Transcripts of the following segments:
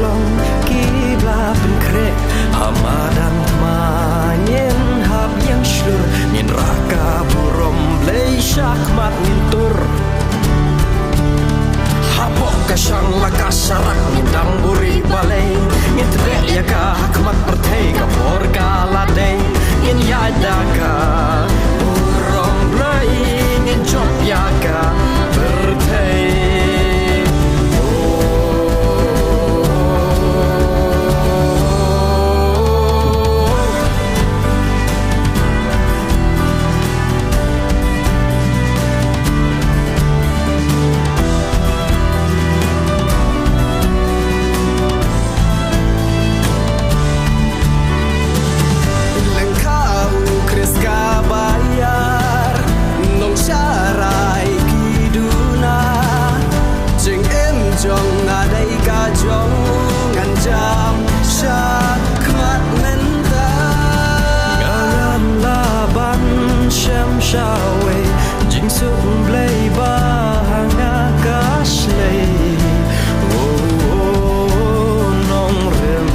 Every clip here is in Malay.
long kibla penkrek hamadan manyen hab yang syur nyen raka burom blei syakmat mintur habok kasang laka sarak ngindang buri balai nyen trek ya ka hakmat pertai ka por kaladai nyen yadaka burom blei nyen jok ya ka pertai. Jong adai ka jong ngan jam syakmat nenta ngam laban syam syawe jing suk blai bahanga kaslei nong rem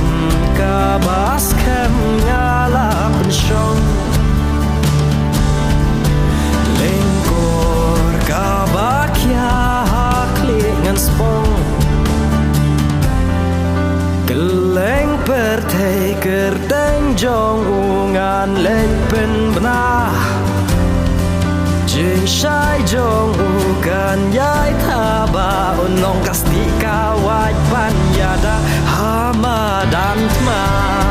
ka bas kem ngala pensyong lengkor ka bakya haklik ngan spong keleng pertai kerteng jong ungan lek pen benah jeng syai jong ukan yai thaba unong kastika waj ban yada hama dan tma